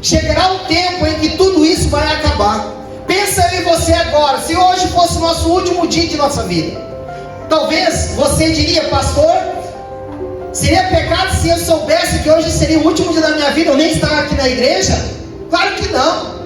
Chegará o tempo em que tudo isso vai acabar. Pensa eu e você agora, se hoje fosse o nosso último dia de nossa vida. Talvez você diria: pastor, seria pecado se eu soubesse que hoje seria o último dia da minha vida, eu nem estar aqui na igreja? Claro que não.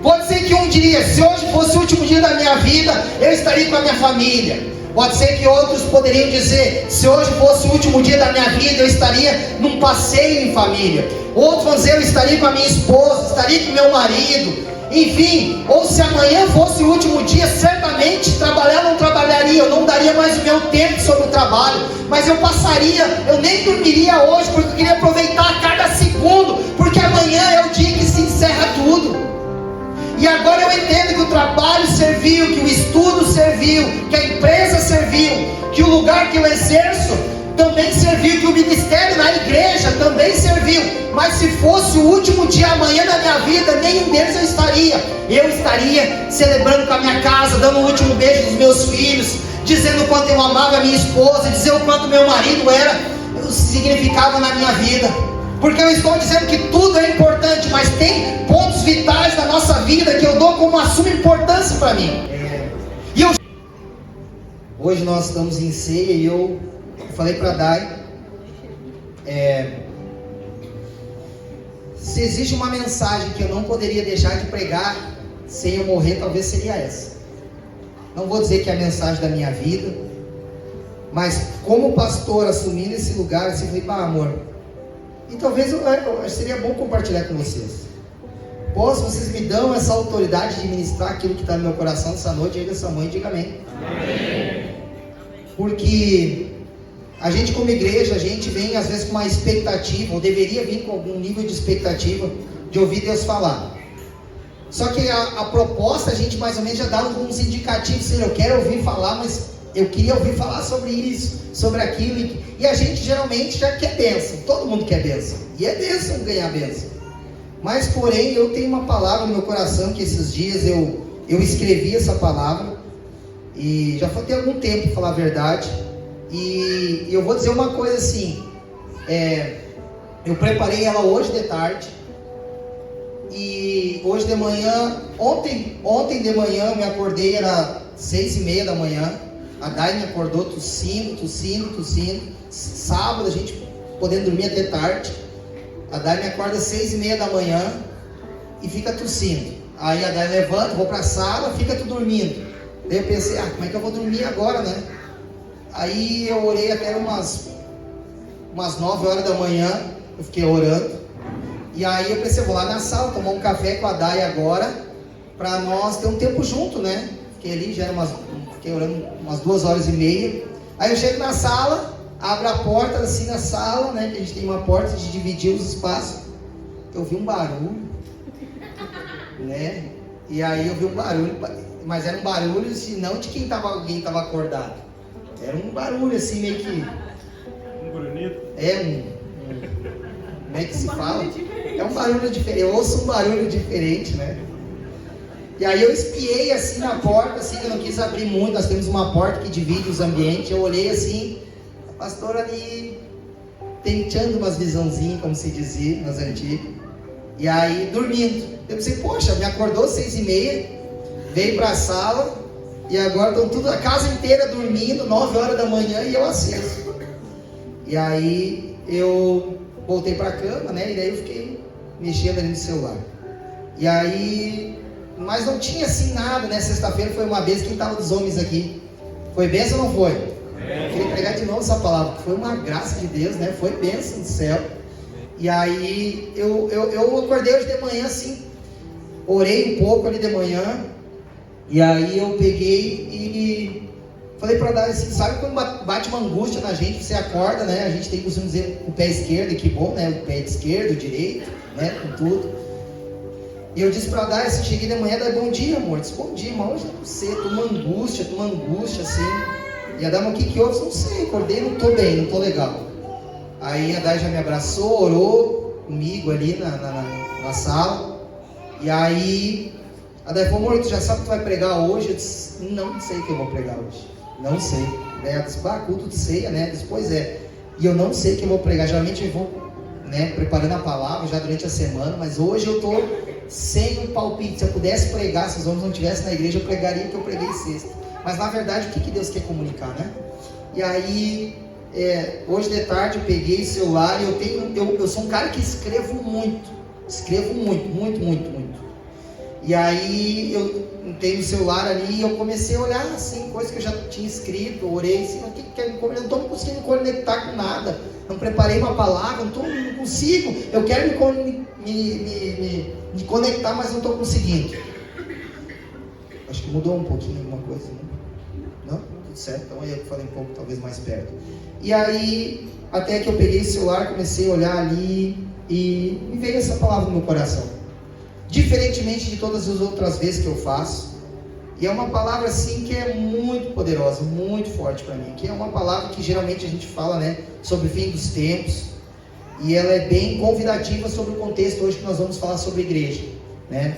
Pode ser que um diria: se hoje fosse o último dia da minha vida, eu estaria com a minha família. Pode ser que outros poderiam dizer: se hoje fosse o último dia da minha vida, eu estaria num passeio em família. Outros vão dizer: eu estaria com a minha esposa, estaria com meu marido. Enfim, ou se amanhã fosse o último dia, certamente trabalhar não trabalharia, eu não daria mais o meu tempo sobre o trabalho, mas eu passaria, eu nem dormiria hoje, porque eu queria aproveitar cada segundo, porque amanhã é o dia que se encerra tudo. E agora eu entendo que o trabalho serviu, que o estudo serviu, que a empresa serviu, que o lugar que eu exerço também serviu, que o ministério na igreja também serviu. Mas se fosse o último dia amanhã da minha vida, nenhum deles eu estaria. Eu estaria celebrando com a minha casa, dando o último beijo dos meus filhos, dizendo o quanto eu amava a minha esposa, dizer o quanto meu marido significava na minha vida. Porque eu estou dizendo que tudo é importante, mas tem pontos vitais da nossa vida que eu dou como uma suma importância para mim. Hoje nós estamos em ceia e eu falei para a Dai, se existe uma mensagem que eu não poderia deixar de pregar sem eu morrer, talvez seria essa. Não vou dizer que é a mensagem da minha vida, mas como pastor assumindo esse lugar, eu falei: pá, amor, e talvez seria bom compartilhar com vocês. Vocês me dão essa autoridade de ministrar aquilo que está no meu coração essa noite? Aí dessa mãe, diga amém. Amém. Porque a gente como igreja, a gente vem às vezes com uma expectativa, ou deveria vir com algum nível de expectativa de ouvir Deus falar. Só que a proposta, a gente mais ou menos já dá alguns indicativos: eu quero ouvir falar, mas eu queria ouvir falar sobre isso, sobre aquilo. E a gente geralmente já quer bênção, todo mundo quer bênção, e é bênção ganhar bênção. Mas porém, eu tenho uma palavra no meu coração, que esses dias eu escrevi essa palavra, e já tem algum tempo, para falar a verdade. E eu vou dizer uma coisa assim, eu preparei ela hoje de tarde, e hoje de manhã, ontem de manhã eu me acordei, era 6:30 da manhã, a Dai me acordou tossindo, sábado a gente podendo dormir até tarde, a Dai me acorda 6:30 da manhã e fica tossindo. Aí a Dai levanta, vou para a sala, fica tu dormindo. Daí eu pensei: como é que eu vou dormir agora, né? Aí eu orei até umas 9 horas da manhã, eu fiquei orando. E aí eu pensei: vou lá na sala tomar um café com a Dai agora, para nós ter um tempo junto, né? Fiquei ali, fiquei orando umas 2h30. Aí eu chego na sala, abro a porta assim na sala, né? Que a gente tem uma porta de dividir os espaços. Eu vi um barulho, né? E aí eu vi um barulho, mas era um barulho assim, não de alguém estava acordado. Era um barulho assim, meio que... Um grunhido? Como é que se fala? É um barulho diferente, eu ouço um barulho diferente, né? E aí eu espiei assim na porta, assim, que eu não quis abrir muito, nós temos uma porta que divide os ambientes, eu olhei assim, a pastora ali, tentando umas visãozinhas, como se dizia nas antigas, e aí dormindo. Eu pensei: poxa, me acordou 6:30, veio para a sala, e agora estão tudo, a casa inteira dormindo, 9 horas da manhã, e eu aceso. E aí eu voltei para a cama, né? E daí eu fiquei mexendo ali no celular. E aí, mas não tinha assim nada, né? Sexta-feira foi uma vez, quem estava dos homens aqui? Foi bênção ou não foi? Eu queria pregar de novo essa palavra, foi uma graça de Deus, né? Foi bênção do céu. E aí eu acordei hoje de manhã assim, orei um pouco ali de manhã. E aí eu peguei e falei para dar assim, sabe quando bate uma angústia na gente, você acorda, né? A gente tem que dizer o pé esquerdo, e que bom, né? O pé esquerdo, o direito, né? Com tudo. E eu disse para dar, assim, cheguei de manhã, daí: bom dia, amor. Eu disse: bom dia, irmão. Hoje eu não sei, tô uma angústia, assim. E a Dai: o que houve? Não sei, acordei, não tô bem, não tô legal. Aí a Dai já me abraçou, orou comigo ali na sala. E aí a Dai falou: amor, tu já sabe que tu vai pregar hoje? Eu disse: não sei o que eu vou pregar hoje. Não sei. Daí ela disse: culto de ceia, né? Eu disse: pois é. E eu não sei o que eu vou pregar. Geralmente eu vou, né, preparando a palavra já durante a semana, mas hoje eu estou sem um palpite. Se eu pudesse pregar, se os homens não estivessem na igreja, eu pregaria o que eu preguei sexta. Mas na verdade, o que Deus quer comunicar, né? E aí, hoje de tarde eu peguei o celular e eu sou um cara que escrevo muito, muito. E aí eu tenho o celular ali e eu comecei a olhar assim, coisas que eu já tinha escrito, orei assim, eu não estou conseguindo me conectar com nada, não preparei uma palavra, não consigo, eu quero me conectar, mas não estou conseguindo. Acho que mudou um pouquinho alguma coisa, né? Não? Tudo certo, então eu falei um pouco talvez mais perto. E aí, até que eu peguei o celular, comecei a olhar ali e me veio essa palavra no meu coração. Diferentemente de todas as outras vezes que eu faço, e é uma palavra assim que é muito poderosa, muito forte para mim, que é uma palavra que geralmente a gente fala, né, sobre o fim dos tempos, e ela é bem convidativa sobre o contexto hoje que nós vamos falar sobre igreja, né?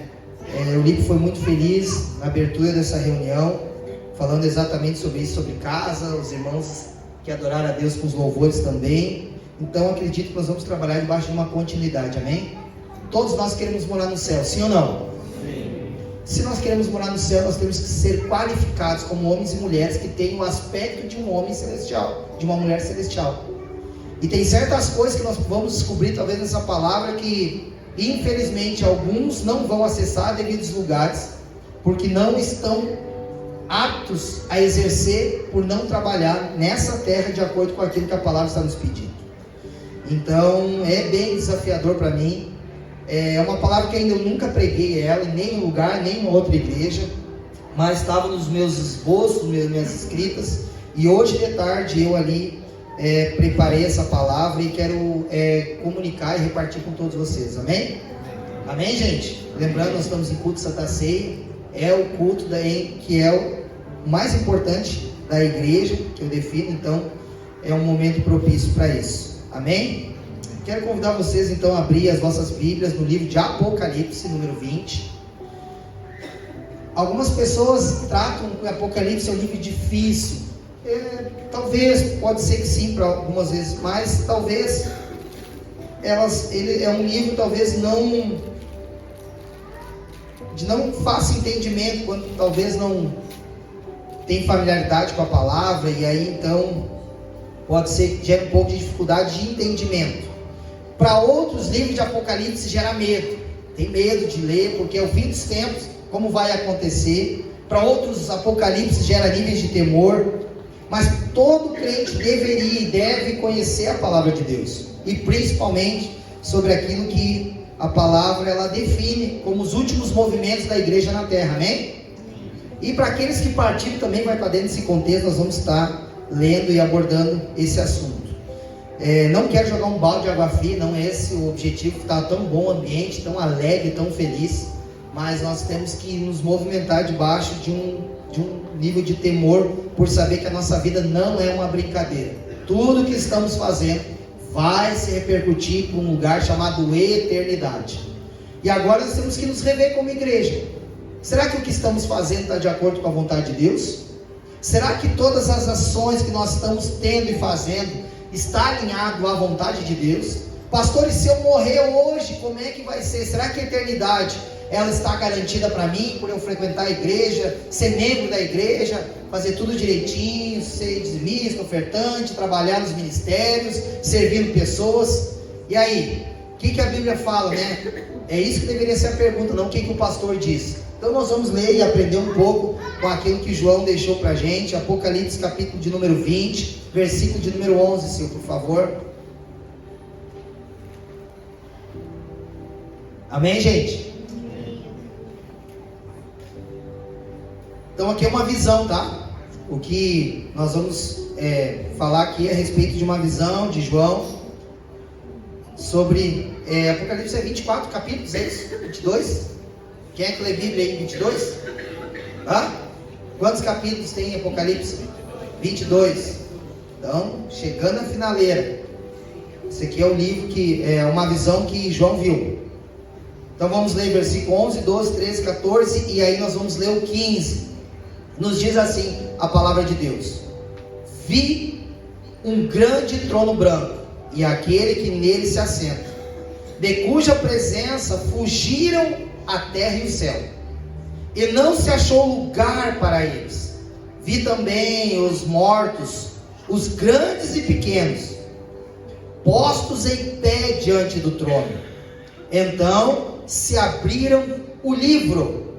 O Lipe foi muito feliz na abertura dessa reunião, falando exatamente sobre isso, sobre casa, os irmãos que adoraram a Deus com os louvores também. Então acredito que nós vamos trabalhar debaixo de uma continuidade, amém? Todos nós queremos morar no céu, sim ou não? Sim. Se nós queremos morar no céu, nós temos que ser qualificados como homens e mulheres que têm o aspecto de um homem celestial, de uma mulher celestial. E tem certas coisas que nós vamos descobrir talvez nessa palavra que infelizmente alguns não vão acessar devidos lugares, porque não estão aptos a exercer por não trabalhar nessa terra de acordo com aquilo que a palavra está nos pedindo. Então é bem desafiador para mim. É uma palavra que ainda eu nunca preguei ela, em nenhum lugar, nem em outra igreja, mas estava nos meus esboços, minhas escritas, e hoje de tarde eu ali preparei essa palavra e quero comunicar e repartir com todos vocês, amém? Amém, gente? Lembrando, nós estamos em culto Santa Ceia, é o culto que é o mais importante da igreja, que eu defino, então é um momento propício para isso, amém? Quero convidar vocês então a abrir as vossas Bíblias no livro de Apocalipse, número 20. Algumas pessoas tratam o Apocalipse um livro difícil. Talvez, pode ser que sim, para algumas vezes, mas talvez ele é um livro talvez de não fácil entendimento, quando talvez não tem familiaridade com a palavra, e aí então pode ser que gere um pouco de dificuldade de entendimento. Para outros, livros de Apocalipse gera medo, tem medo de ler, porque é o fim dos tempos, como vai acontecer. Para outros, Apocalipse gera níveis de temor, mas todo crente deveria e deve conhecer a palavra de Deus, e principalmente sobre aquilo que a palavra ela define como os últimos movimentos da igreja na terra, amém? E para aqueles que partiram também vai para dentro desse contexto, nós vamos estar lendo e abordando esse assunto. Não quero jogar um balde de água fria, não é esse o objetivo, que está tão bom o ambiente, tão alegre, tão feliz, mas nós temos que nos movimentar debaixo de um nível de temor, por saber que a nossa vida não é uma brincadeira. Tudo que estamos fazendo vai se repercutir para um lugar chamado eternidade. E agora nós temos que nos rever como igreja. Será que o que estamos fazendo está de acordo com a vontade de Deus? Será que todas as ações que nós estamos tendo e fazendo está alinhado à vontade de Deus? Pastor, e se eu morrer hoje, como é que vai ser? Será que a eternidade ela está garantida para mim, por eu frequentar a igreja, ser membro da igreja, fazer tudo direitinho, ser dizimista, ofertante, trabalhar nos ministérios, servindo pessoas? E aí, o que a Bíblia fala, né? É isso que deveria ser a pergunta, não o que o pastor diz. Então nós vamos ler e aprender um pouco com aquilo que João deixou para a gente. Apocalipse capítulo de número 20, versículo de número 11, Senhor, por favor. Amém, gente? Então aqui é uma visão, tá? O que nós vamos falar aqui é a respeito de uma visão de João sobre Apocalipse 24 capítulos, é isso? 22? Quem é que lê Bíblia aí? 22? Quantos capítulos tem em Apocalipse? 22. Então, chegando à finaleira. Esse aqui é o livro que é uma visão que João viu. Então vamos ler versículo 11, 12, 13, 14 e aí nós vamos ler o 15. Nos diz assim a palavra de Deus: vi um grande trono branco e aquele que nele se assenta, de cuja presença fugiram a terra e o céu, e não se achou lugar para eles. Vi também os mortos, os grandes e pequenos, postos em pé diante do trono. Então se abriram o livro,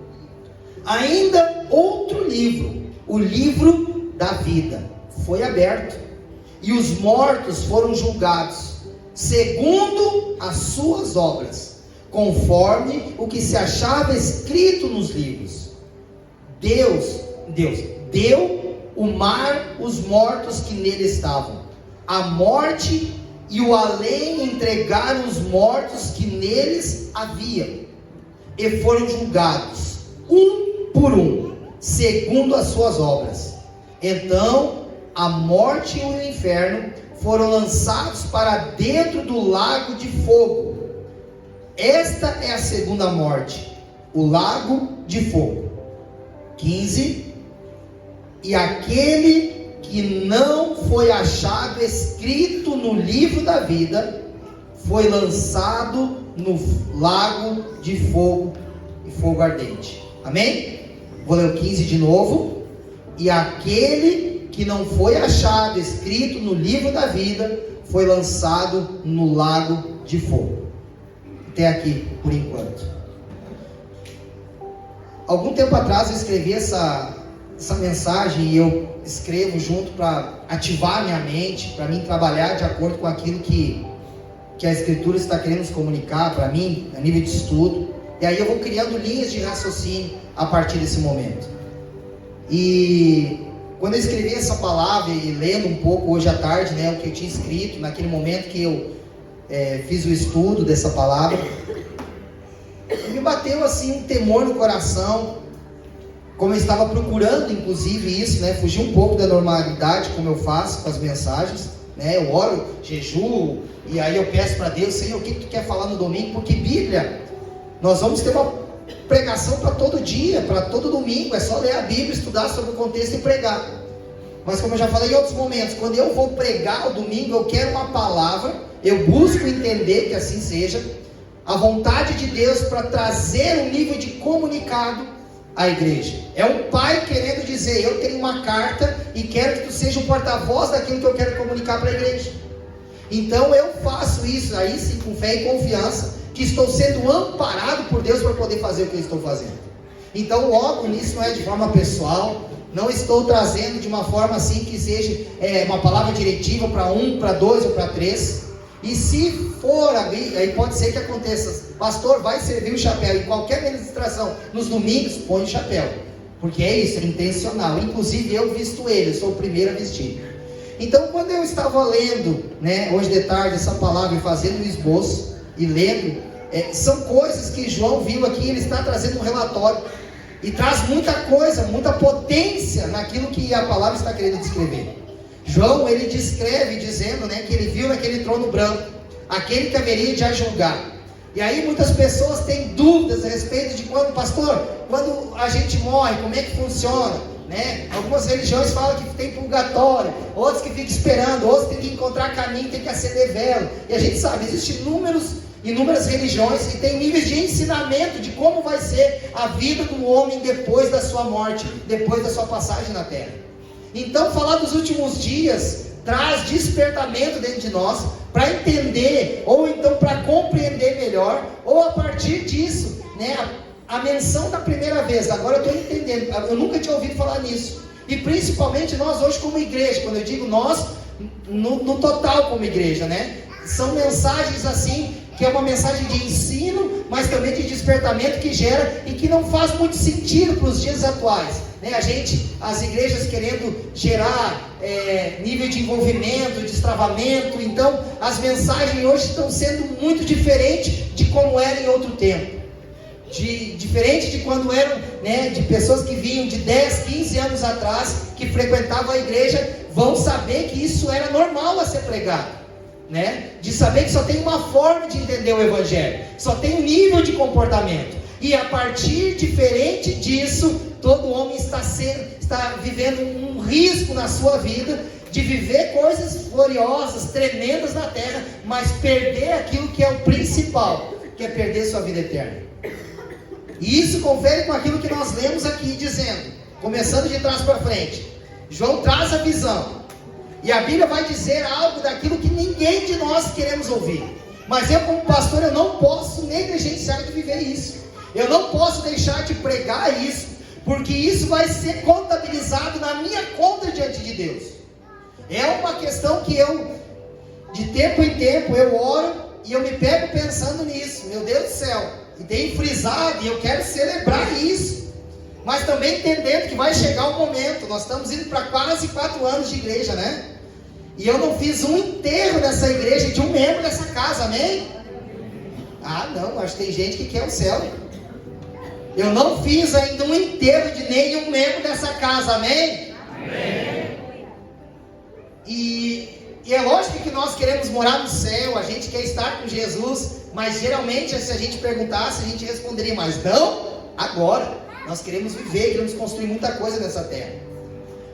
ainda outro livro, o livro da vida, foi aberto, e os mortos foram julgados, segundo as suas obras, conforme o que se achava escrito nos livros. Deus deu o mar os mortos que nele estavam. A morte e o além entregaram os mortos que neles havia, e foram julgados, um por um, segundo as suas obras. Então a morte e o inferno foram lançados para dentro do lago de fogo. Esta é a segunda morte, o lago de fogo. 15. E aquele que não foi achado escrito no livro da vida foi lançado no lago de fogo e fogo ardente. Amém? Vou ler o 15 de novo. E aquele que não foi achado escrito no livro da vida foi lançado no lago de fogo. Até aqui, por enquanto. Algum tempo atrás eu escrevi essa mensagem, e eu escrevo junto para ativar minha mente, para mim trabalhar de acordo com aquilo que a Escritura está querendo nos comunicar para mim, a nível de estudo. E aí eu vou criando linhas de raciocínio a partir desse momento. E quando eu escrevi essa palavra e lendo um pouco hoje à tarde, né, o que eu tinha escrito naquele momento que eu fiz o estudo dessa palavra, me bateu assim um temor no coração, como eu estava procurando inclusive isso, né, fugir um pouco da normalidade como eu faço com as mensagens, né, eu oro, jejuo, e aí eu peço para Deus, Senhor, o que tu quer falar no domingo? Porque Bíblia, nós vamos ter uma pregação para todo dia, para todo domingo, é só ler a Bíblia, estudar sobre o contexto e pregar. Mas como eu já falei em outros momentos, quando eu vou pregar o domingo, eu quero uma palavra, eu busco entender que assim seja, a vontade de Deus para trazer um nível de comunicado à igreja. É um pai querendo dizer, eu tenho uma carta e quero que tu seja o porta-voz daquilo que eu quero comunicar para a igreja. Então eu faço isso, aí sim, com fé e confiança, que estou sendo amparado por Deus para poder fazer o que eu estou fazendo. Então logo nisso não é de forma pessoal, não estou trazendo de uma forma assim que seja uma palavra diretiva para 1, para 2 ou para 3. E se for, aí pode ser que aconteça, pastor, vai servir o chapéu, em qualquer ministração, nos domingos, põe o chapéu, porque é isso, é intencional, inclusive eu visto ele, eu sou o primeiro a vestir. Então quando eu estava lendo, né, hoje de tarde essa palavra e fazendo um esboço, e lendo, são coisas que João viu aqui, ele está trazendo um relatório, e traz muita coisa, muita potência naquilo que a palavra está querendo descrever. João, ele descreve dizendo, né, que ele viu naquele trono branco, aquele que haveria de a julgar. E aí muitas pessoas têm dúvidas a respeito de quando, pastor, quando a gente morre, como é que funciona? Né? Algumas religiões falam que tem purgatório, outros que ficam esperando, outros tem que encontrar caminho, tem que acender vela. E a gente sabe, existem inúmeras religiões que têm níveis de ensinamento de como vai ser a vida do homem depois da sua morte, depois da sua passagem na terra. Então falar dos últimos dias traz despertamento dentro de nós para entender, ou então para compreender melhor, ou a partir disso, né, a menção da primeira vez, agora eu estou entendendo, eu nunca tinha ouvido falar nisso, e principalmente nós hoje como igreja, quando eu digo nós, no total como igreja, né, são mensagens assim, que é uma mensagem de ensino, mas também de despertamento que gera, e que não faz muito sentido para os dias atuais, né, as igrejas querendo gerar nível de envolvimento, destravamento, então as mensagens hoje estão sendo muito diferentes de como era em outro tempo. Diferente de quando eram, né, de pessoas que vinham de 10, 15 anos atrás, que frequentavam a igreja, vão saber que isso era normal a ser pregado, né? De saber que só tem uma forma de entender o evangelho, só tem um nível de comportamento, e a partir diferente disso, todo homem está vivendo um risco na sua vida, de viver coisas gloriosas, tremendas na terra, mas perder aquilo que é o principal, que é perder sua vida eterna. E isso confere com aquilo que nós lemos aqui, dizendo, começando de trás para frente, João traz a visão, e a Bíblia vai dizer algo daquilo que ninguém de nós queremos ouvir, mas eu como pastor, eu não posso negligenciar de viver isso, eu não posso deixar de pregar isso, porque isso vai ser contabilizado na minha conta diante de Deus. É uma questão que eu, de tempo em tempo, eu oro, e eu me pego pensando nisso, meu Deus do céu, e tenho frisado, e eu quero celebrar isso, mas também entendendo que vai chegar um momento, nós estamos indo para quase 4 anos de igreja, né? E eu não fiz um enterro dessa igreja, de um membro dessa casa, amém? Ah não, acho que tem gente que quer o céu. Eu não fiz ainda um enterro de nenhum membro dessa casa, amém? Amém. E é lógico que nós queremos morar no céu, a gente quer estar com Jesus, mas geralmente se a gente perguntasse, a gente responderia, mas não agora, nós queremos viver, queremos construir muita coisa nessa terra.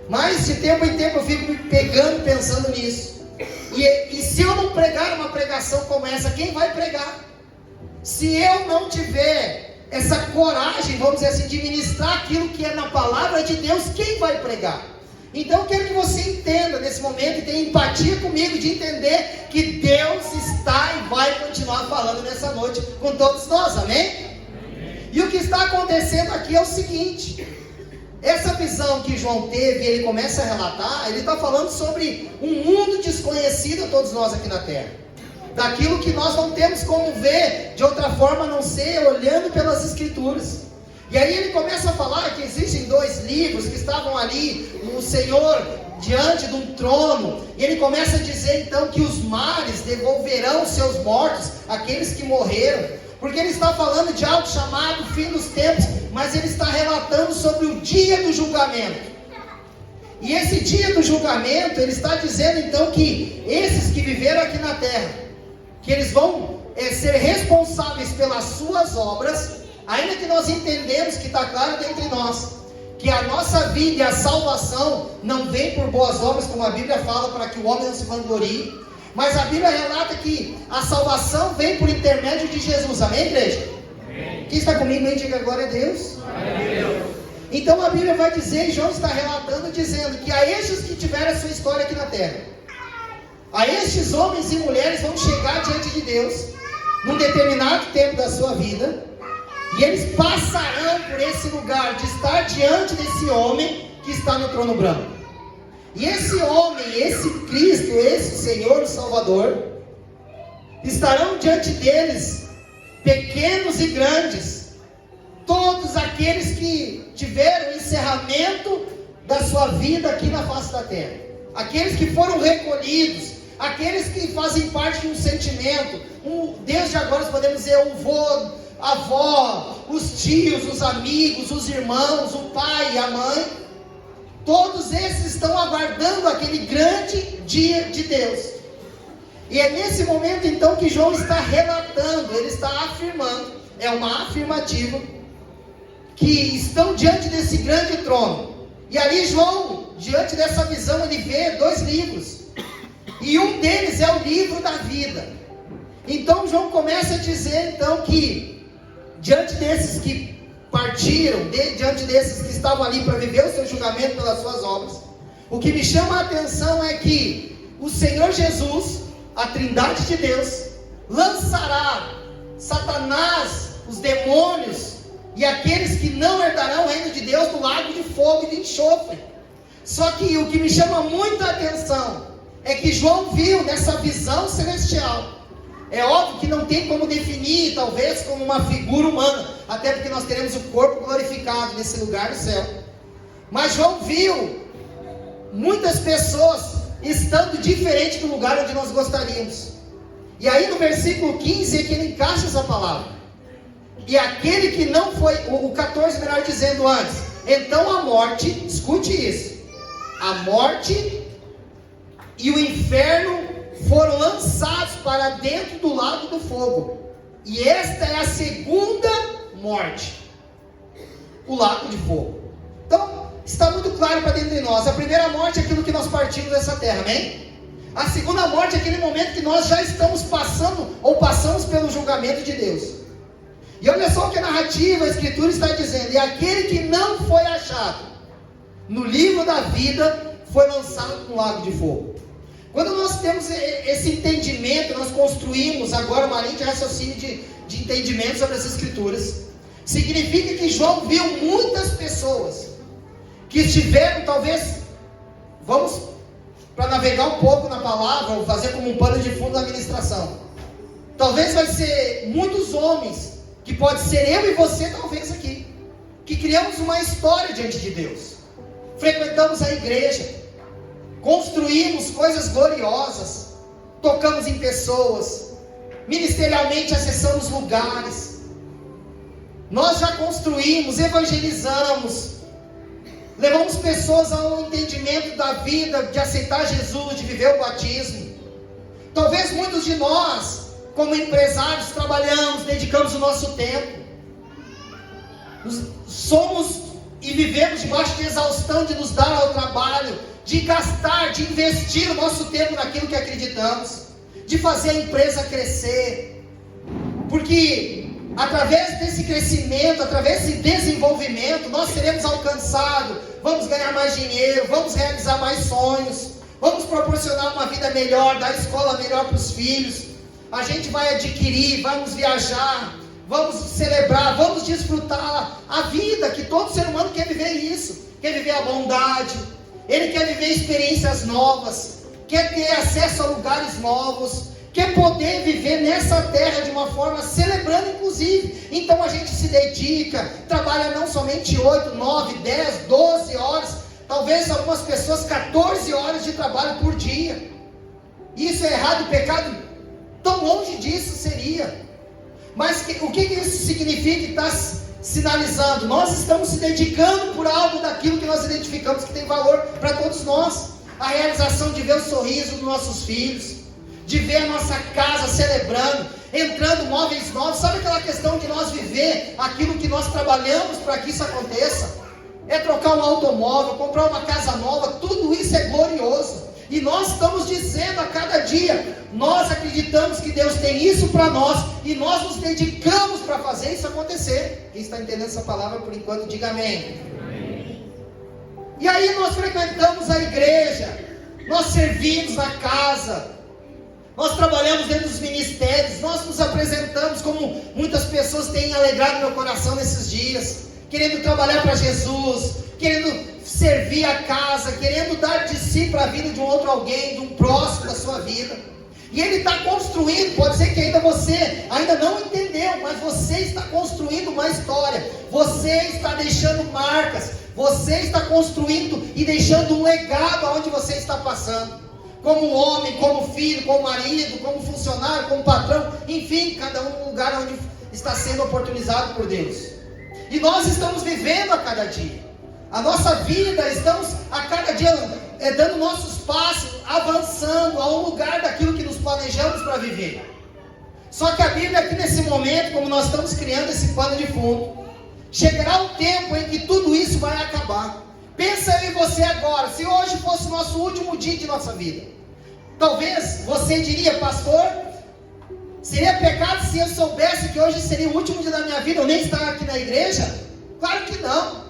Mas de tempo em tempo eu fico me pegando, pensando nisso, e se eu não pregar uma pregação como essa, quem vai pregar? Se eu não tiver essa coragem, vamos dizer assim, de ministrar aquilo que é na palavra de Deus, quem vai pregar? Então eu quero que você entenda nesse momento e tenha empatia comigo de entender que Deus está e vai continuar falando nessa noite com todos nós, amém? E o que está acontecendo aqui é o seguinte, essa visão que João teve, ele começa a relatar, ele está falando sobre um mundo desconhecido a todos nós aqui na terra, daquilo que nós não temos como ver de outra forma a não ser olhando pelas escrituras. E aí ele começa a falar que existem 2 livros que estavam ali, o Senhor diante de um trono, e ele começa a dizer então que os mares devolverão seus mortos, aqueles que morreram, porque ele está falando de algo chamado fim dos tempos, mas ele está relatando sobre o dia do julgamento. E esse dia do julgamento, ele está dizendo então que esses que viveram aqui na terra, que eles vão ser responsáveis pelas suas obras, ainda que nós entendemos que está claro dentre nós, que a nossa vida e a salvação não vem por boas obras, como a Bíblia fala, para que o homem não se vanglorie, mas a Bíblia relata que a salvação vem por intermédio de Jesus, amém, igreja? Amém. Quem está comigo, aí, diga glória a Deus. Glória a Deus. Então a Bíblia vai dizer, e João está relatando, dizendo que a estes que tiveram a sua história aqui na terra, a estes homens e mulheres vão chegar diante de Deus, num determinado tempo da sua vida, e eles passarão por esse lugar de estar diante desse homem que está no trono branco. E esse homem, esse Cristo, esse Senhor, o Salvador, estarão diante deles, pequenos e grandes, todos aqueles que tiveram o encerramento da sua vida aqui na face da terra, aqueles que foram recolhidos, aqueles que fazem parte de um sentimento, desde agora nós podemos dizer o vô, a avó, os tios, os amigos, os irmãos, o pai e a mãe, todos esses estão aguardando aquele grande dia de Deus. E é nesse momento então que João está relatando, ele está afirmando, é uma afirmativa, que estão diante desse grande trono. E ali João, diante dessa visão, ele vê 2 livros, e um deles é o livro da vida. Então João começa a dizer então que diante desses que partiram, diante desses que estavam ali para viver o seu julgamento pelas suas obras, o que me chama a atenção é que o Senhor Jesus, a Trindade de Deus, lançará Satanás, os demônios e aqueles que não herdarão o reino de Deus no lago de fogo e de enxofre. Só que o que me chama muita atenção é que João viu nessa visão celestial. É óbvio que não tem como definir, talvez, como uma figura humana, até porque nós teremos o corpo glorificado nesse lugar no céu. Mas João viu muitas pessoas estando diferente do lugar onde nós gostaríamos. E aí no versículo 15 é que ele encaixa essa palavra. E aquele que não foi, o 14 melhor dizendo antes, então a morte, escute isso, a morte e o inferno foram lançados para dentro do lago do fogo, e esta é a segunda morte, o lago de fogo. Então está muito claro para dentro de nós. A primeira morte é aquilo que nós partimos dessa terra, amém? A segunda morte é aquele momento que nós já estamos passando ou passamos pelo julgamento de Deus. E olha só o que a narrativa, a Escritura está dizendo: e aquele que não foi achado no livro da vida foi lançado no lago de fogo. Quando nós temos esse entendimento, nós construímos agora uma linha de raciocínio de entendimento sobre as Escrituras. Significa que João viu muitas pessoas que estiveram, talvez, vamos para navegar um pouco na palavra, ou fazer como um pano de fundo da ministração. Talvez vai ser muitos homens, que pode ser eu e você talvez aqui, que criamos uma história diante de Deus. Frequentamos a igreja, construímos coisas gloriosas, tocamos em pessoas, ministerialmente acessamos lugares. Nós já construímos, evangelizamos, levamos pessoas ao entendimento da vida, de aceitar Jesus, de viver o batismo. Talvez muitos de nós, como empresários, trabalhamos, dedicamos o nosso tempo. Somos e vivemos debaixo de exaustão de nos dar ao trabalho, de gastar, de investir o nosso tempo naquilo que acreditamos, de fazer a empresa crescer. Porque através desse crescimento, através desse desenvolvimento, nós seremos alcançados, vamos ganhar mais dinheiro, vamos realizar mais sonhos, vamos proporcionar uma vida melhor, dar escola melhor para os filhos, a gente vai adquirir, vamos viajar, vamos celebrar, vamos desfrutar a vida, que todo ser humano quer viver isso, quer viver a bondade, ele quer viver experiências novas, quer ter acesso a lugares novos, quer poder viver nessa terra de uma forma celebrando inclusive. Então a gente se dedica, trabalha não somente 8, 9, 10, 12 horas, talvez algumas pessoas 14 horas de trabalho por dia. Isso é errado, pecado, tão longe disso seria. Mas o que isso significa? Está sinalizando, nós estamos se dedicando por algo daquilo que nós identificamos que tem valor para todos nós. A realização de ver o sorriso dos nossos filhos, de ver a nossa casa celebrando, entrando móveis novos. Sabe aquela questão de nós viver aquilo que nós trabalhamos para que isso aconteça? É trocar um automóvel, comprar uma casa nova, tudo isso é glorioso. E nós estamos dizendo a cada dia, nós acreditamos que Deus tem isso para nós, e nós nos dedicamos para fazer isso acontecer. Quem está entendendo essa palavra por enquanto, diga amém. Amém. E aí nós frequentamos a igreja, nós servimos na casa, nós trabalhamos dentro dos ministérios, nós nos apresentamos como muitas pessoas têm alegrado meu coração nesses dias, querendo trabalhar para Jesus, querendo servir a casa, querendo dar de si para a vida de um outro alguém, de um próximo da sua vida. E ele está construindo, pode ser que você ainda não entendeu, mas você está construindo uma história, você está deixando marcas, você está construindo e deixando um legado aonde você está passando. Como homem, como filho, como marido, como funcionário, como patrão, enfim, cada um no lugar onde está sendo oportunizado por Deus. E nós estamos vivendo a cada dia. A nossa vida, estamos a cada dia dando nossos passos, avançando a um lugar daquilo que nos planejamos para viver. Só que a Bíblia aqui nesse momento, como nós estamos criando esse pano de fundo, chegará um tempo em que tudo isso vai acabar. Pensa eu e você agora, se hoje fosse o nosso último dia de nossa vida. Talvez você diria, pastor, seria pecado se eu soubesse que hoje seria o último dia da minha vida, eu nem estar aqui na igreja? Claro que não.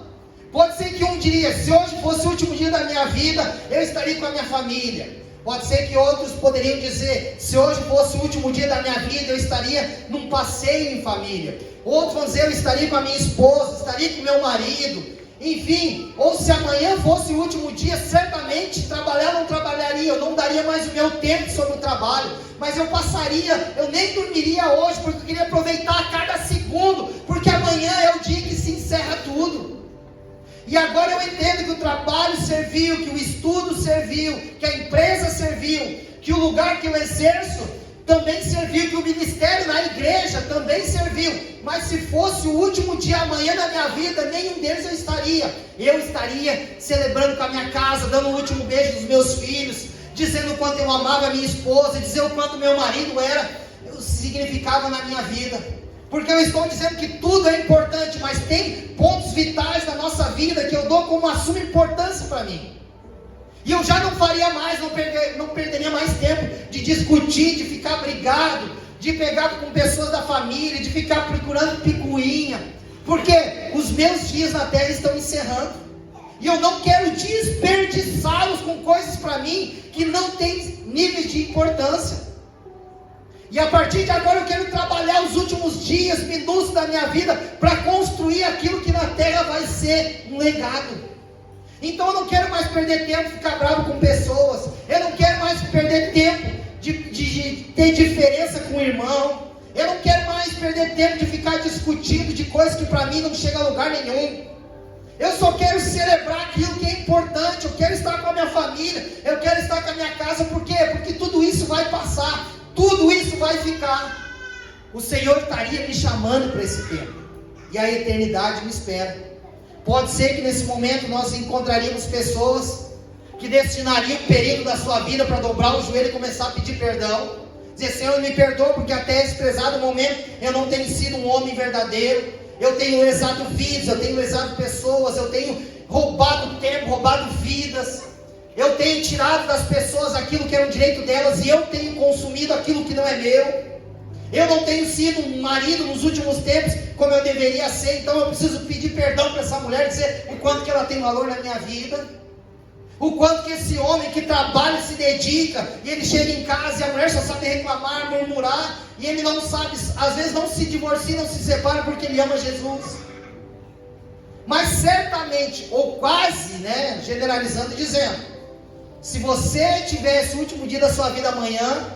Pode ser que um diria, se hoje fosse o último dia da minha vida, eu estaria com a minha família. Pode ser que outros poderiam dizer, se hoje fosse o último dia da minha vida, eu estaria num passeio em família. Outros vão dizer, eu estaria com a minha esposa, estaria com o meu marido. Enfim, ou se amanhã fosse o último dia, certamente trabalhar não trabalharia, eu não daria mais o meu tempo sobre o trabalho, mas eu passaria, eu nem dormiria hoje, porque eu queria aproveitar cada segundo, porque amanhã é o dia que se encerra tudo. E agora eu entendo que o trabalho serviu, que o estudo serviu, que a empresa serviu, que o lugar que eu exerço também serviu, que o ministério na igreja também serviu. Mas se fosse o último dia amanhã da minha vida, nenhum deles eu estaria. Eu estaria celebrando com a minha casa, dando o último beijo dos meus filhos, dizendo o quanto eu amava a minha esposa, dizer o quanto meu marido significava na minha vida. Porque eu estou dizendo que tudo é importante, mas tem pontos vitais da nossa vida que eu dou como a suma importância para mim. E eu já não faria mais, não perderia mais tempo de discutir, de ficar brigado, de pegar com pessoas da família, de ficar procurando picuinha, porque os meus dias na terra estão encerrando, e eu não quero desperdiçá-los com coisas para mim que não têm níveis de importância. E a partir de agora eu quero trabalhar os últimos dias, minutos da minha vida, para construir aquilo que na terra vai ser um legado. Então eu não quero mais perder tempo de ficar bravo com pessoas. Eu não quero mais perder tempo de ter diferença com o irmão. Eu não quero mais perder tempo de ficar discutindo de coisas que para mim não chegam a lugar nenhum. Eu só quero celebrar aquilo que é importante. Eu quero estar com a minha família. Eu quero estar com a minha casa. Por quê? Porque tudo isso vai passar. Tudo isso vai ficar. O Senhor estaria me chamando para esse tempo. E a eternidade me espera. Pode ser que nesse momento nós encontraríamos pessoas que destinariam um período da sua vida para dobrar o joelho e começar a pedir perdão. Dizer: Senhor, me perdoa porque até esse prezado momento eu não tenho sido um homem verdadeiro. Eu tenho lesado vidas, eu tenho lesado pessoas, eu tenho roubado tempo, roubado vidas. Eu tenho tirado das pessoas aquilo que era um direito delas e eu tenho consumido aquilo que não é meu. Eu não tenho sido um marido nos últimos tempos como eu deveria ser, então eu preciso pedir perdão para essa mulher, dizer o quanto que ela tem valor na minha vida, o quanto que esse homem que trabalha, se dedica, e ele chega em casa e a mulher só sabe reclamar, murmurar, e ele não sabe, às vezes não se divorcia, não se separa porque ele ama Jesus. Mas certamente, ou quase, generalizando e dizendo, se você tivesse o último dia da sua vida amanhã,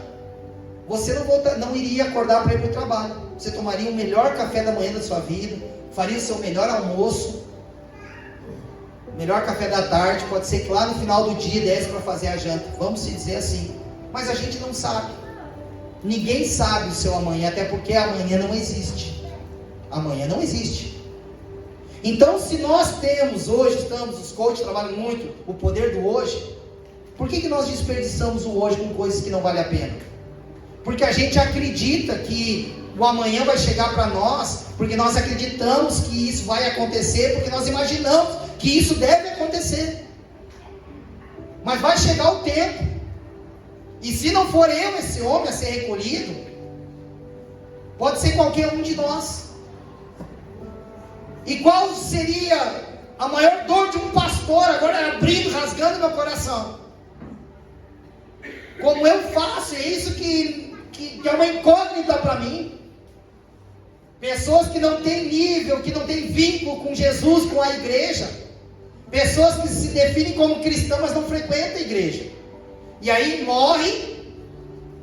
você não iria acordar para ir para o trabalho. Você tomaria o melhor café da manhã da sua vida, faria o seu melhor almoço, melhor café da tarde. Pode ser que lá no final do dia desse para fazer a janta, vamos se dizer assim. Mas a gente não sabe. Ninguém sabe o seu amanhã, até porque amanhã não existe. Amanhã não existe. Então, se nós temos hoje, os coaches trabalham muito o poder do hoje, por que nós desperdiçamos o hoje com coisas que não valem a pena? Porque a gente acredita que o amanhã vai chegar para nós, porque nós acreditamos que isso vai acontecer, porque nós imaginamos que isso deve acontecer. Mas vai chegar o tempo, e se não for eu, esse homem, a ser recolhido, pode ser qualquer um de nós. E qual seria a maior dor de um pastor, agora abrindo, rasgando meu coração? Como eu faço, é isso que é uma incógnita para mim. Pessoas que não têm nível, que não têm vínculo com Jesus, com a igreja. Pessoas que se definem como cristãos, mas não frequentam a igreja. E aí morre,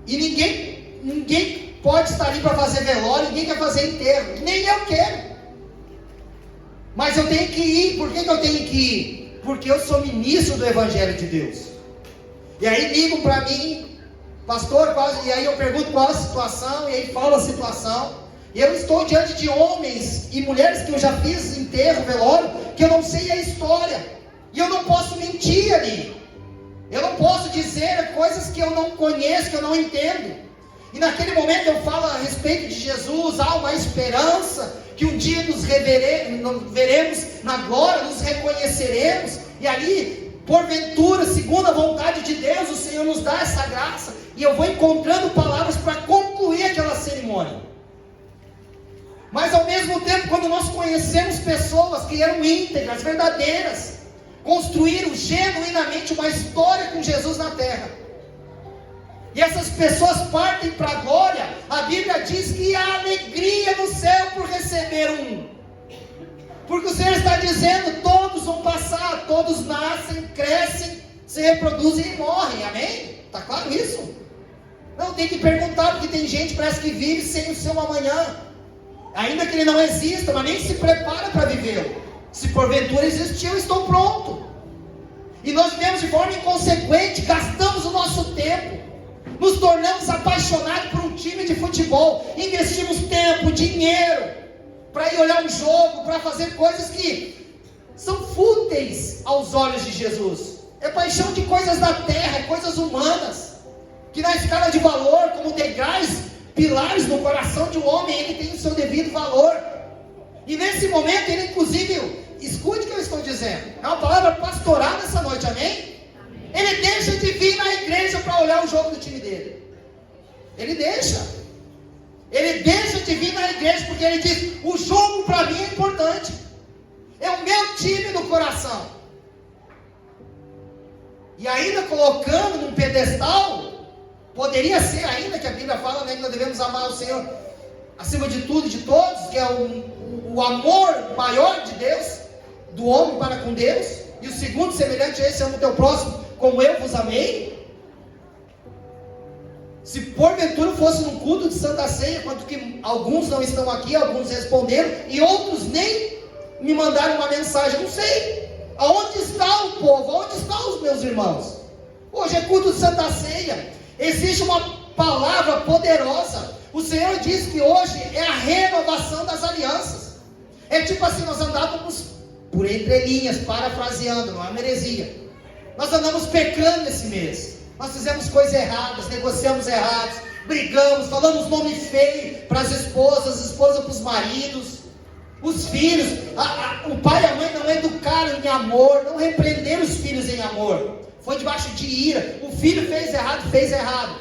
e ninguém pode estar ali para fazer velório, ninguém quer fazer enterro, nem eu quero. Mas eu tenho que ir. Por que eu tenho que ir? Porque eu sou ministro do Evangelho de Deus. E aí ligam para mim, pastor, e aí eu pergunto qual a situação, e aí falo a situação. E eu estou diante de homens e mulheres que eu já fiz enterro, velório, que eu não sei a história. E eu não posso mentir ali. Eu não posso dizer coisas que eu não conheço, que eu não entendo. E naquele momento eu falo a respeito de Jesus, há uma esperança, que um dia nos veremos na glória, nos reconheceremos. E ali, porventura, segundo a vontade de Deus, o Senhor nos dá essa graça. E eu vou encontrando palavras para concluir aquela cerimônia. Mas ao mesmo tempo, quando nós conhecemos pessoas que eram íntegras, verdadeiras, construíram genuinamente uma história com Jesus na terra, e essas pessoas partem para a glória, a Bíblia diz que há alegria no céu por receber um. Porque o Senhor está dizendo, todos vão passar, todos nascem, crescem, se reproduzem e morrem, amém? Está claro isso? Não, tem que perguntar, porque tem gente que parece que vive sem o seu amanhã. Ainda que ele não exista, mas nem se prepara para vivê-lo. Se porventura existir, eu estou pronto. E nós vivemos de forma inconsequente, gastamos o nosso tempo, nos tornamos apaixonados por um time de futebol, investimos tempo, dinheiro, para ir olhar um jogo, para fazer coisas que são fúteis aos olhos de Jesus. É paixão de coisas da terra, coisas humanas, que na escala de valor, como degraus, pilares no coração de um homem, ele tem o seu devido valor. E nesse momento ele inclusive escute o que eu estou dizendo. É uma palavra pastoral nessa noite, amém? Ele deixa de vir na igreja para olhar o jogo do time dele. Ele deixa de vir na igreja porque ele diz: o jogo para mim é importante, é o meu time no coração. E ainda colocando num pedestal, poderia ser ainda que a Bíblia fala, né, que nós devemos amar o Senhor acima de tudo e de todos, que é o amor maior de Deus, do homem para com Deus, e o segundo semelhante a esse: ama o teu próximo como eu vos amei. Se porventura fosse num culto de Santa Ceia, quanto que alguns não estão aqui, alguns responderam, e outros nem me mandaram uma mensagem, não sei, aonde está o povo, aonde estão os meus irmãos? Hoje é culto de Santa Ceia, existe uma palavra poderosa. O Senhor diz que hoje é a renovação das alianças. É tipo assim, nós andávamos por entre linhas, parafraseando, não é uma heresia. Nós andamos pecando nesse mês. Nós fizemos coisas erradas, negociamos errados, brigamos, falamos nome feio para as esposas para os maridos, os filhos. O pai e a mãe não educaram em amor, não repreenderam os filhos em amor. Foi debaixo de ira. O filho fez errado.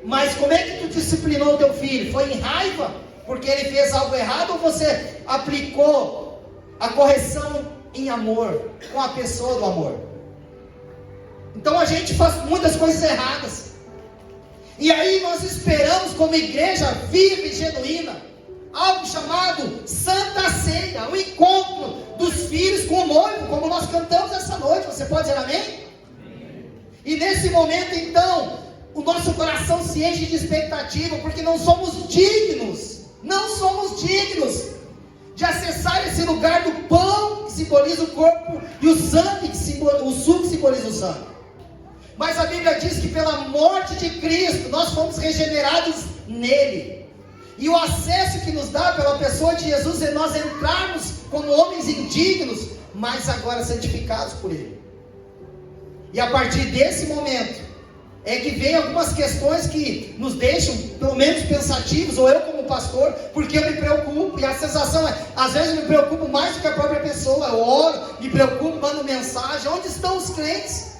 Mas como é que tu disciplinou o teu filho? Foi em raiva? Porque ele fez algo errado? Ou você aplicou a correção em amor, com a pessoa do amor? Então a gente faz muitas coisas erradas. E aí nós esperamos, como igreja viva e genuína, algo chamado Santa Ceia, o encontro dos filhos com o noivo, como nós cantamos essa noite. Você pode dizer amém? Amém. E nesse momento então, o nosso coração se enche de expectativa, porque não somos dignos de acessar esse lugar do pão que simboliza o corpo e o sangue o suco que simboliza o sangue. Mas a Bíblia diz que pela morte de Cristo nós fomos regenerados nele, e o acesso que nos dá pela pessoa de Jesus é nós entrarmos como homens indignos, mas agora santificados por ele. E a partir desse momento é que vem algumas questões que nos deixam pelo menos pensativos, ou eu como pastor, porque eu me preocupo, e a sensação é, às vezes eu me preocupo mais do que a própria pessoa. Eu oro, me preocupo, mando mensagem: onde estão os crentes?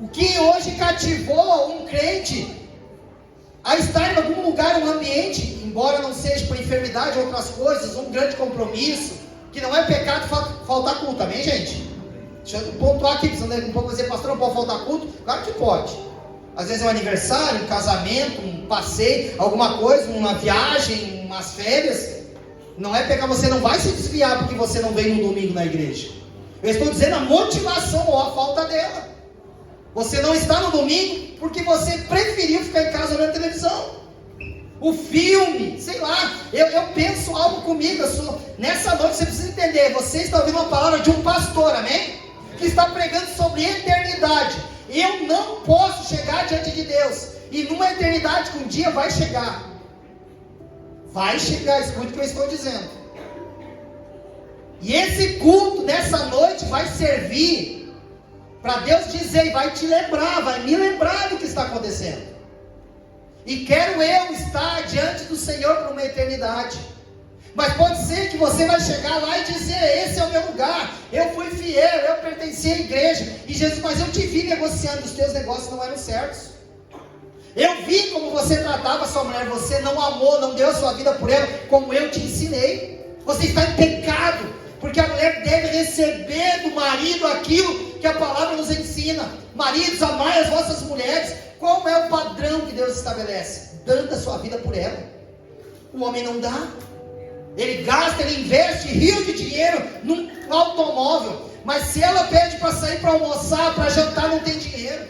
O que hoje cativou um crente a estar em algum lugar, um ambiente, embora não seja por enfermidade ou outras coisas, um grande compromisso, que não é pecado faltar culto, amém, gente? Deixa eu pontuar aqui, porque senão um pouco dizer: pastor, não pode faltar culto? Claro que pode. Às vezes é um aniversário, um casamento, um passeio, alguma coisa, uma viagem, umas férias. Não é pecar, você não vai se desviar porque você não veio no domingo na igreja. Eu estou dizendo a motivação ou a falta dela. Você não está no domingo porque você preferiu ficar em casa olhando televisão, o filme, sei lá. Eu penso algo comigo. Nessa noite você precisa entender, você está ouvindo uma palavra de um pastor, amém? Que está pregando sobre eternidade. Eu não posso chegar diante de Deus e numa eternidade que um dia vai chegar, escute o que eu estou dizendo. E esse culto nessa noite vai servir para Deus dizer, e vai te lembrar, vai me lembrar do que está acontecendo. E quero eu estar diante do Senhor por uma eternidade. Mas pode ser que você vai chegar lá e dizer: esse é o meu lugar, eu fui fiel, eu pertenci à igreja, e Jesus, mas eu te vi negociando, os teus negócios não eram certos. Eu vi como você tratava a sua mulher, você não amou, não deu a sua vida por ela, como eu te ensinei. Você está em pecado, porque a mulher deve receber do marido aquilo que a palavra nos ensina. Maridos, amai as vossas mulheres. Qual é o padrão que Deus estabelece? Dando a sua vida por ela. O homem não dá. Ele gasta, ele investe rio de dinheiro num automóvel, mas se ela pede para sair para almoçar, para jantar, não tem dinheiro.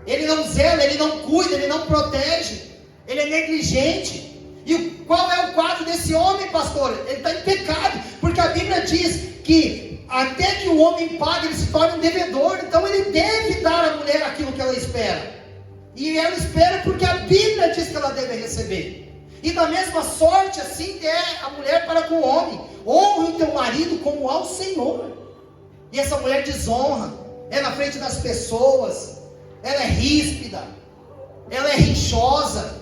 Ele não zela, ele não cuida, ele não protege, ele é negligente. E qual é o quadro desse homem, pastor? Ele está em pecado, porque a Bíblia diz que até que o homem pague, ele se torna um devedor. Então ele deve dar à mulher aquilo que ela espera, e ela espera porque a Bíblia diz que ela deve receber. E da mesma sorte, assim é a mulher para com o homem: honre o teu marido como ao Senhor. E essa mulher desonra, é na frente das pessoas, ela é ríspida, ela é rinchosa,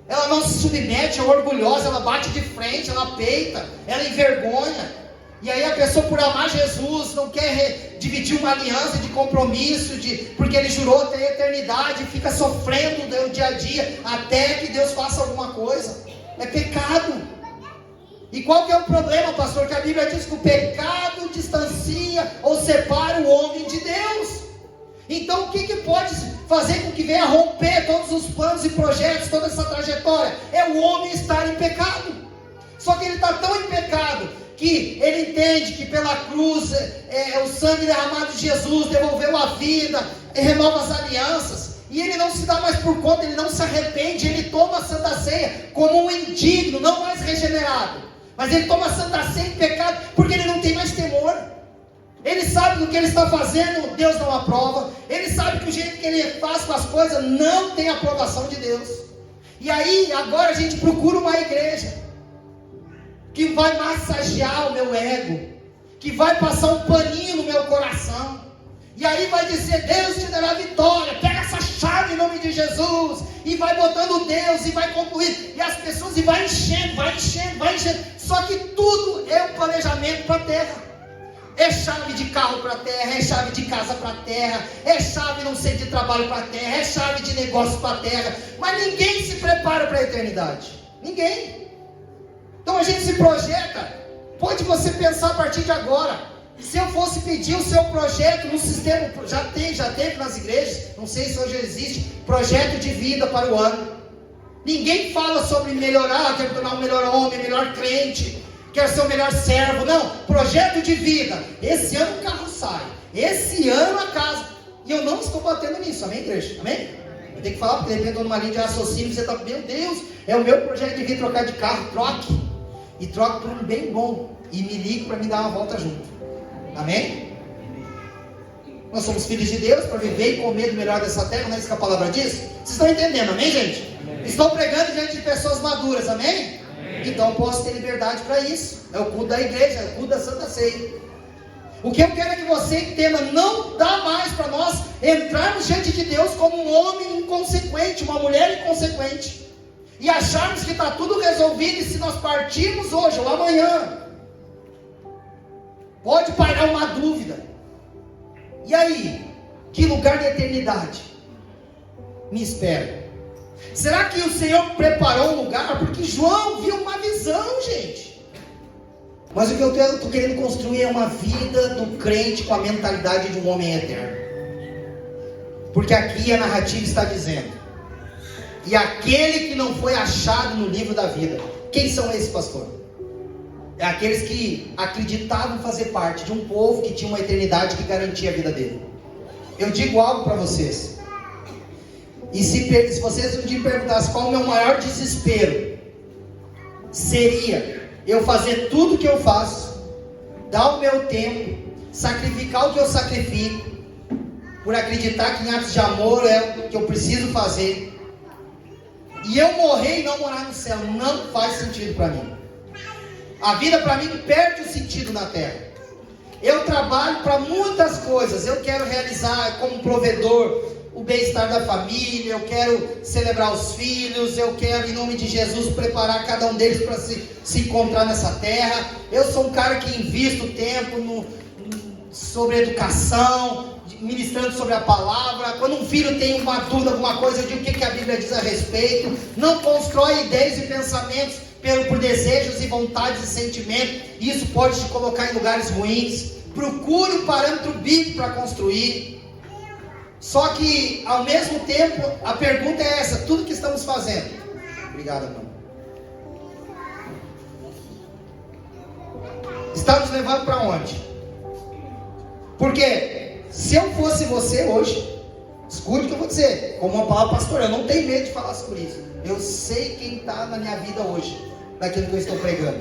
ela não se submete, é orgulhosa, ela bate de frente, ela peita, ela envergonha. E aí a pessoa, por amar Jesus, não quer dividir uma aliança de compromisso, porque ele jurou até a eternidade, fica sofrendo no dia a dia, até que Deus faça alguma coisa. É pecado. E qual que é o problema, pastor? Que a Bíblia diz que o pecado distancia ou separa o homem de Deus. Então o que pode fazer com que venha romper todos os planos e projetos, toda essa trajetória? É o homem estar em pecado. Só que ele está tão em pecado que ele entende que pela cruz, o sangue derramado de Jesus devolveu a vida, renova as alianças, e ele não se dá mais por conta, ele não se arrepende, ele toma a Santa Ceia como um indigno, não mais regenerado, mas ele toma a Santa Ceia em pecado, porque ele não tem mais temor. Ele sabe do que ele está fazendo, Deus não aprova. Ele sabe que o jeito que ele faz com as coisas não tem aprovação de Deus. E aí, agora a gente procura uma igreja que vai massagear o meu ego, que vai passar um paninho no meu coração, e aí vai dizer: Deus te dará vitória, pega essa chave em nome de Jesus, e vai botando Deus, e vai concluir, e as pessoas, e vai enchendo, só que tudo é um planejamento para a terra. É chave de carro para a terra, é chave de casa para a terra, é chave não sei de trabalho para a terra, é chave de negócio para a terra, mas ninguém se prepara para a eternidade, ninguém. Então a gente se projeta. Pode você pensar a partir de agora, se eu fosse pedir o seu projeto no sistema, já teve nas igrejas, não sei se hoje existe, projeto de vida para o ano. Ninguém fala sobre melhorar, quero tornar um melhor homem, melhor crente, quero ser o melhor servo. Não, projeto de vida. Esse ano o carro sai, esse ano a casa. E eu não estou batendo nisso, amém, igreja? Amém? Eu tenho que falar, porque de repente eu estou numa linha de raciocínio, você está, meu Deus, é o meu projeto de vida trocar de carro, troque. E troque por um bem bom, e me ligue para me dar uma volta junto. Amém? Nós somos filhos de Deus para viver e comer do melhor dessa terra, não é isso que a palavra diz? Vocês estão entendendo, amém, gente? Amém. Estou pregando diante de pessoas maduras, amém? Então eu posso ter liberdade para isso. É o culto da igreja, é o culto da Santa Ceia. O que eu quero é que você entenda: não dá mais para nós entrarmos diante de Deus como um homem inconsequente, uma mulher inconsequente, e acharmos que está tudo resolvido, e se nós partirmos hoje ou amanhã, pode pairar uma dúvida. E aí, que lugar da eternidade me espera? Será que o Senhor preparou um lugar? Porque João viu uma visão, gente. Mas o que eu estou querendo construir é uma vida do crente com a mentalidade de um homem eterno. Porque aqui a narrativa está dizendo: e aquele que não foi achado no livro da vida. Quem são esses, pastor? É aqueles que acreditavam fazer parte de um povo que tinha uma eternidade que garantia a vida dele. Eu digo algo para vocês, e se vocês um dia perguntassem qual o meu maior desespero, seria eu fazer tudo o que eu faço, dar o meu tempo, sacrificar o que eu sacrifico, por acreditar que em atos de amor é o que eu preciso fazer, e eu morrer e não morar no céu. Não faz sentido para mim. A vida para mim perde o sentido na terra. Eu trabalho para muitas coisas. Eu quero realizar como provedor o bem-estar da família, eu quero celebrar os filhos, eu quero, em nome de Jesus, preparar cada um deles para se encontrar nessa terra. Eu sou um cara que invisto tempo sobre educação, ministrando sobre a palavra. Quando um filho tem uma dúvida, alguma coisa, eu digo o que a Bíblia diz a respeito. Não constrói ideias e pensamentos por desejos e vontades e sentimentos. Isso pode te colocar em lugares ruins. Procure um parâmetro bíblico para construir. Só que, ao mesmo tempo, a pergunta é essa: tudo que estamos fazendo, obrigado, irmão, está nos levando para onde? Porque se eu fosse você hoje, escute o que eu vou dizer, como uma palavra pastoral, eu não tenho medo de falar sobre isso. Eu sei quem está na minha vida hoje, daquilo que eu estou pregando.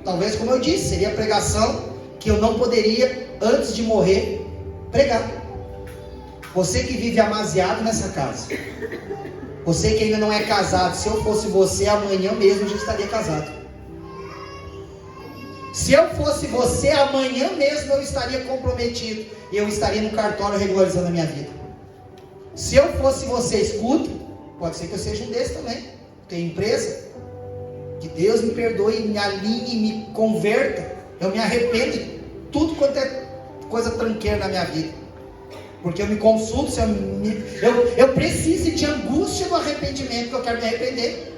Talvez, como eu disse, seria a pregação que eu não poderia, antes de morrer, pregar. Você que vive amaziado nessa casa, você que ainda não é casado, se eu fosse você, amanhã mesmo eu já estaria casado. Se eu fosse você, amanhã mesmo eu estaria comprometido, eu estaria no cartório regularizando a minha vida. Se eu fosse você, escuta, pode ser que eu seja um desses também, tenho empresa, que Deus me perdoe, me alinhe, me converta, Eu me arrependo de tudo quanto é coisa tranqueira na minha vida. Porque eu me consulto, eu preciso de angústia do arrependimento, que eu quero me arrepender.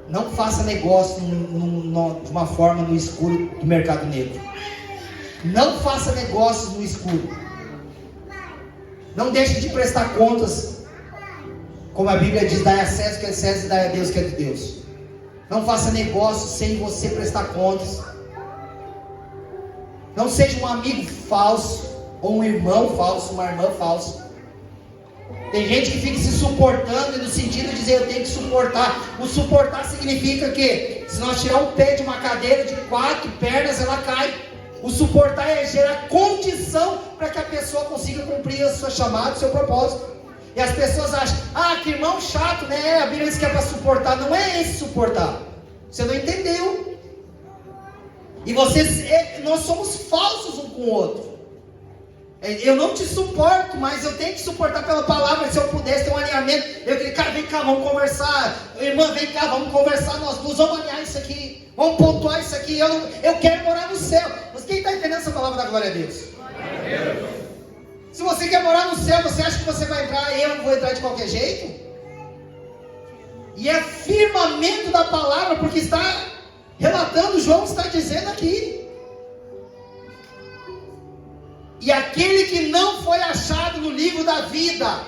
Não faça negócio de uma forma no escuro do mercado negro. Não faça negócios no escuro. Não deixe de prestar contas. Como a Bíblia diz, dai a César o que é César e dai a Deus o que é de Deus. Não faça negócio sem você prestar contas. Não seja um amigo falso, ou um irmão falso, uma irmã falsa. Tem gente que fica se suportando, no sentido de dizer, eu tenho que suportar. O suportar significa que, se nós tirar um pé de uma cadeira de 4 pernas, ela cai. O suportar é gerar condição para que a pessoa consiga cumprir a sua chamada, o seu propósito. E as pessoas acham, que irmão chato, né? A Bíblia diz que é para suportar. Não é esse suportar. Você não entendeu. E nós somos falsos um com o outro. Eu não te suporto, mas eu tenho que suportar pela palavra. Se eu pudesse ter um alinhamento, eu diria, cara, vem cá, vamos conversar. Irmã, vem cá, vamos conversar nós duas, vamos alinhar isso aqui, vamos pontuar isso aqui. Eu quero morar no céu. Mas quem está entendendo essa palavra da glória a Deus? Se você quer morar no céu, você acha que você vai entrar e eu não vou entrar de qualquer jeito? E é firmamento da palavra, porque está relatando, João está dizendo aqui. E aquele que não foi achado no livro da vida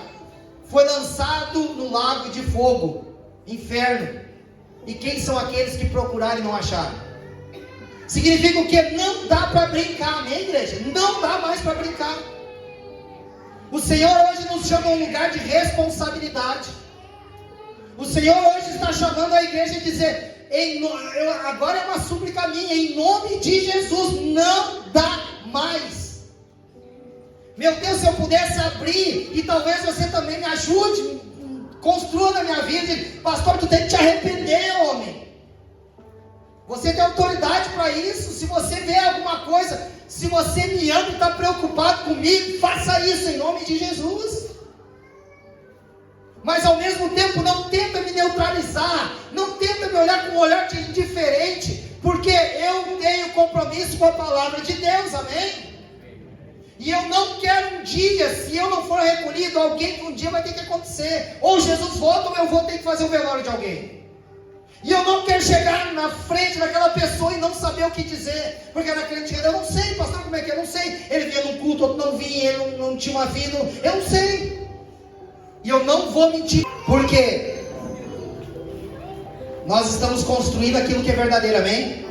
foi lançado no lago de fogo, inferno. E quem são aqueles que procuraram e não acharam? Significa o que? Não dá para brincar, amém, igreja? Não dá mais para brincar. O Senhor hoje nos chama a um lugar de responsabilidade. O Senhor hoje está chamando a igreja a dizer, agora é uma súplica minha, em nome de Jesus, não dá mais. Meu Deus, se eu pudesse abrir, e talvez você também me ajude, construa na minha vida, pastor, tu tem que te arrepender, homem. Você tem autoridade para isso. Se você vê alguma coisa, se você me ama e está preocupado comigo, faça isso em nome de Jesus. Mas ao mesmo tempo não tenta me neutralizar, não tenta me olhar com um olhar diferente, porque eu tenho compromisso com a palavra de Deus, amém? E eu não quero um dia, se eu não for recolhido, alguém que um dia vai ter que acontecer. Ou Jesus volta, ou eu vou ter que fazer o velório de alguém. E eu não quero chegar na frente daquela pessoa e não saber o que dizer. Porque naquele dia, eu não sei, pastor, como é que é? Eu não sei. Ele vinha num culto, outro não vinha, ele não tinha uma vida, eu não sei. E eu não vou mentir. Por quê? Nós estamos construindo aquilo que é verdadeiro, amém?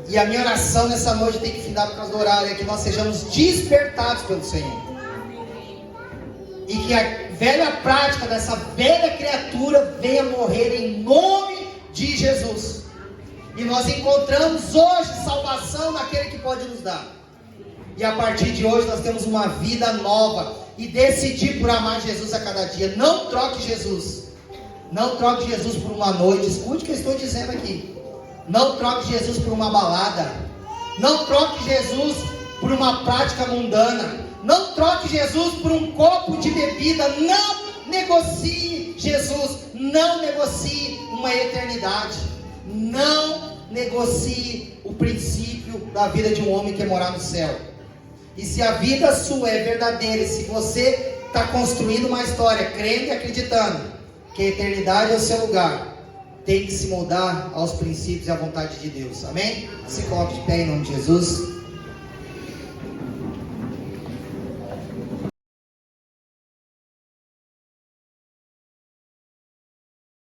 E a minha oração nessa noite tem que findar por causa do horário, é que nós sejamos despertados pelo Senhor. E que a velha prática dessa velha criatura venha morrer em nome de Jesus. E nós encontramos hoje salvação naquele que pode nos dar. E a partir de hoje nós temos uma vida nova. E decidir por amar Jesus a cada dia. Não troque Jesus. Não troque Jesus por uma noite. Escute o que eu estou dizendo aqui. Não troque Jesus por uma balada. Não troque Jesus por uma prática mundana. Não troque Jesus por um copo de bebida. Não negocie Jesus. Não negocie uma eternidade. Não negocie o princípio da vida de um homem que é morar no céu. E se a vida sua é verdadeira, e se você está construindo uma história, crendo e acreditando que a eternidade é o seu lugar, tem que se moldar aos princípios e à vontade de Deus, amém? Se coloque de pé em nome de Jesus.